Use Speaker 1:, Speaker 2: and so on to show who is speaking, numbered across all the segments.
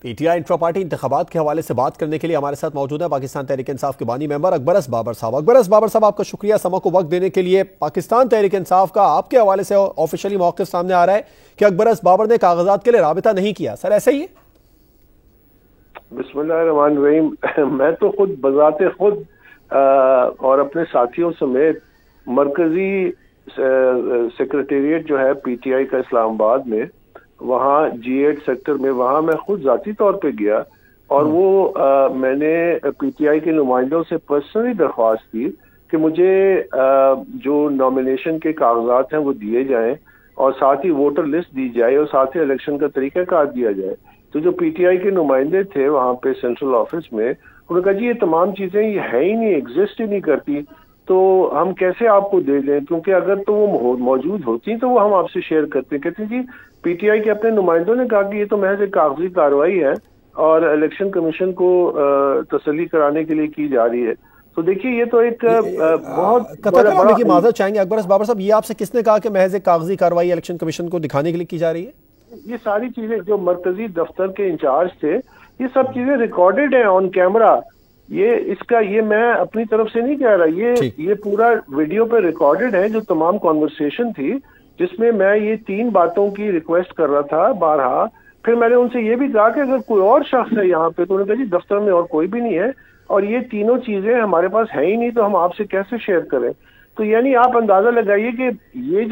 Speaker 1: P T I intra party انتخابات کے حوالے سے بات کرنے کے لیے ہمارے ساتھ موجود ہے پاکستان تحریک انصاف کے بانی ممبر اکبر بابر صاحب۔ اکبر صاحب، آپ کا شکریہ سما کو وقت دینے کے لیے۔ پاکستان تحریک انصاف کا آپ کے حوالے سے آفیشلی موقف سامنے آ رہا ہے کہ اکبر بابر نے کاغذات کے لیے رابطہ نہیں کیا، سر ایسا ہی ہے؟
Speaker 2: بسم اللہ الرحمن الرحیم، میں تو خود بذات خود اور اپنے ساتھیوں سمیت مرکزی سیکرٹریٹ جو ہے پی ٹی آئی کا اسلام آباد میں، وہاں G8 سیکٹر میں، وہاں میں خود ذاتی طور پہ گیا اور وہ میں نے پی ٹی آئی کے نمائندوں سے پرسنلی درخواست کی کہ مجھے جو نامینیشن کے کاغذات ہیں وہ دیے جائیں اور ساتھ ہی ووٹر لسٹ دی جائے اور ساتھ ہی الیکشن کا طریقہ کار دیا جائے۔ تو جو پی ٹی آئی کے نمائندے تھے وہاں پہ سینٹرل آفس میں، انہوں نے کہا جی یہ تمام چیزیں یہ ہے ہی نہیں، ایگزسٹ ہی نہیں کرتی، تو ہم کیسے آپ کو دے دیں، کیونکہ اگر تو وہ موجود ہوتی تو وہ ہم آپ سے شیئر کرتے ہیں۔ کہتے ہیں جی پی ٹی آئی کے اپنے نمائندوں نے کہا کہ یہ تو محض ایک کاغذی کارروائی ہے اور الیکشن کمیشن کو تسلی کرانے کے لیے کی جا رہی ہے۔ تو دیکھیے یہ تو ایک بہت
Speaker 1: بڑا کی معذرت چاہیں گے اکبر بابر صاحب، یہ آپ سے کس نے کہا کہ محض ایک کاغذی کارروائی الیکشن کمیشن کو دکھانے کے لیے کی جا رہی ہے؟
Speaker 2: یہ ساری چیزیں جو مرکزی دفتر کے انچارج تھے، یہ سب چیزیں ریکارڈڈ ہیں آن کیمرہ۔ یہ میں اپنی طرف سے نہیں کہہ رہا، یہ پورا ویڈیو پہ ریکارڈڈ ہے، جو تمام کانورسیشن تھی جس میں میں یہ 3 باتوں کی ریکویسٹ کر رہا تھا بارہا۔ پھر میں نے ان سے یہ بھی کہا کہ اگر کوئی اور شخص ہے یہاں پہ، تو انہوں نے کہا جی دفتر میں اور کوئی بھی نہیں ہے اور یہ تینوں چیزیں ہمارے پاس ہے ہی نہیں، تو ہم آپ سے کیسے شیئر کریں؟ تو یعنی آپ اندازہ لگائیے کہ یہ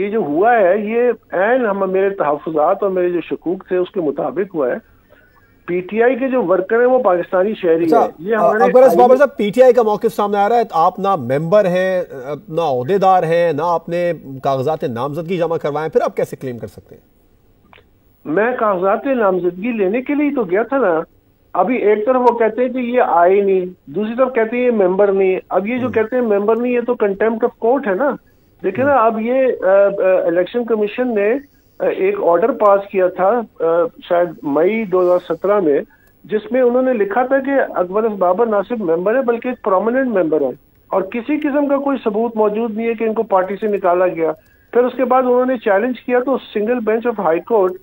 Speaker 2: جو ہوا ہے یہ عین میرے تحفظات اور میرے جو شکوک تھے اس کے مطابق ہوا ہے۔ پی ٹی آئی کے جو ورکر ہیں وہ پاکستانی شہری ہیں۔ یہ
Speaker 1: اکبر بابر صاحب، پی ٹی آئی کا موقف سامنے آ رہا ہے، آپ نہ ممبر ہیں، نہ عہدیدار ہیں، نہ آپ نے کاغذات نامزدگی جمع کروائے، پھر آپ کیسے کلیم کر سکتے ہیں؟
Speaker 2: میں کاغذات نامزدگی لینے کے لیے تو گیا تھا نا۔ ابھی ایک طرف وہ کہتے ہیں کہ یہ آئے نہیں، دوسری طرف کہتے ہیں یہ ممبر نہیں۔ اب یہ جو کہتے ہیں ممبر نہیں، یہ تو کنٹیمپٹ آف کورٹ ہے نا۔ دیکھیں نا، اب یہ الیکشن کمیشن نے ایک آرڈر پاس کیا تھا شاید مئی 2017 میں، جس میں انہوں نے لکھا تھا کہ اکبر بابر نہ صرف ممبر ہے بلکہ ایک پرومیننٹ ممبر ہے اور کسی قسم کا کوئی ثبوت موجود نہیں ہے کہ ان کو پارٹی سے نکالا گیا۔ پھر اس کے بعد انہوں نے چیلنج کیا تو single bench of high court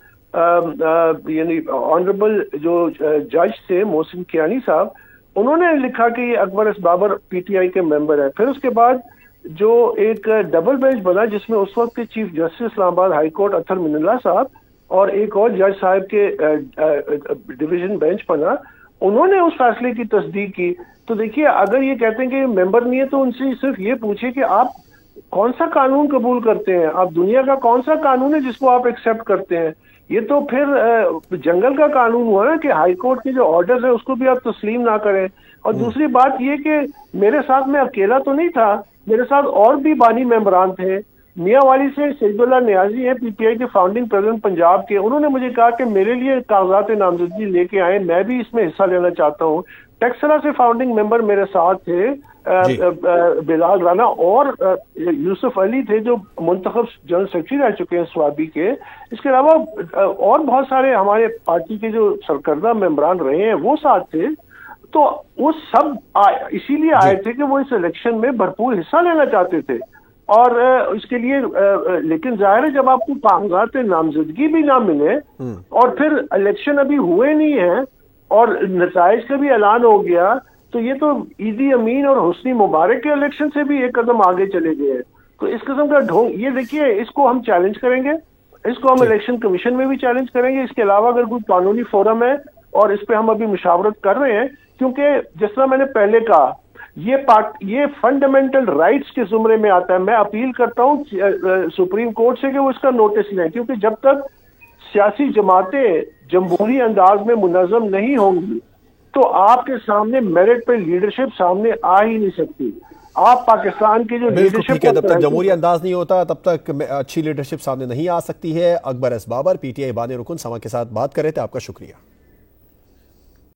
Speaker 2: یعنی آنریبل جو جج تھے محسن کیانی صاحب، انہوں نے لکھا کہ یہ اکبر بابر پی ٹی آئی کے ممبر ہے۔ پھر اس کے بعد جو ایک ڈبل بینچ بنا جس میں اس وقت کے چیف جسٹس اسلام آباد ہائی کورٹ اطہر من اللہ صاحب اور ایک اور جج صاحب کے ڈویژن بینچ بنا، انہوں نے اس فیصلے کی تصدیق کی۔ تو دیکھیے اگر یہ کہتے ہیں کہ یہ ممبر نہیں ہے تو ان سے صرف یہ پوچھیں کہ آپ کون سا قانون قبول کرتے ہیں، آپ دنیا کا کون سا قانون ہے جس کو آپ ایکسیپٹ کرتے ہیں؟ یہ تو پھر جنگل کا قانون ہوا نا کہ ہائی کورٹ کے جو آرڈرز ہیں اس کو بھی آپ تسلیم نہ کریں۔ اور دوسری بات یہ کہ میرے ساتھ میں اکیلا تو نہیں تھا، میرے ساتھ اور بھی بانی ممبران تھے۔ میاں والی سے سید اللہ نیازی ہیں پی ٹی آئی کے فاؤنڈنگ پریزیڈنٹ پنجاب کے، انہوں نے مجھے کہا کہ میرے لیے کاغذات نامزدگی لے کے آئیں، میں بھی اس میں حصہ لینا چاہتا ہوں۔ ٹیکسلا سے فاؤنڈنگ ممبر میرے ساتھ تھے بلال رانا اور یوسف علی تھے جو منتخب جنرل سیکرٹری رہ چکے ہیں سوابی کے۔ اس کے علاوہ اور بہت سارے ہمارے پارٹی کے جو سرکردہ ممبران رہے ہیں وہ ساتھ تھے۔ تو وہ سب اسی لیے آئے تھے کہ وہ اس الیکشن میں بھرپور حصہ لینا چاہتے تھے اور اس کے لیے لیکن ظاہر ہے جب آپ کو کاغذات نامزدگی بھی نہ ملے اور پھر الیکشن ابھی ہوئے نہیں ہیں اور نتائج کا بھی اعلان ہو گیا، تو یہ تو عیدی امین اور حسنی مبارک کے الیکشن سے بھی ایک قدم آگے چلے گئے۔ تو اس قسم کا ڈھونگ، یہ دیکھیے اس کو ہم چیلنج کریں گے، اس کو ہم الیکشن کمیشن میں بھی چیلنج کریں گے۔ اس کے علاوہ اگر کوئی قانونی فورم ہے اور اس پہ ہم ابھی مشاورت کر رہے ہیں، کیونکہ جس طرح میں نے پہلے کہا یہ فنڈامنٹل رائٹس کے زمرے میں آتا ہے۔ میں اپیل کرتا ہوں سپریم کورٹ سے کہ وہ اس کا نوٹس لیں، کیونکہ جب تک سیاسی جماعتیں جمہوری انداز میں منظم نہیں ہوں گی تو آپ کے سامنے میرٹ پہ لیڈرشپ سامنے آ ہی نہیں سکتی۔ آپ پاکستان کی جو لیڈرشپ
Speaker 1: جب تک جمہوری انداز نہیں ہوتا تب تک اچھی لیڈرشپ سامنے نہیں آ سکتی ہے۔ اکبر بابر پی ٹی آئی بانی رکن سما کے ساتھ بات کر رہے تھے، آپ کا شکریہ۔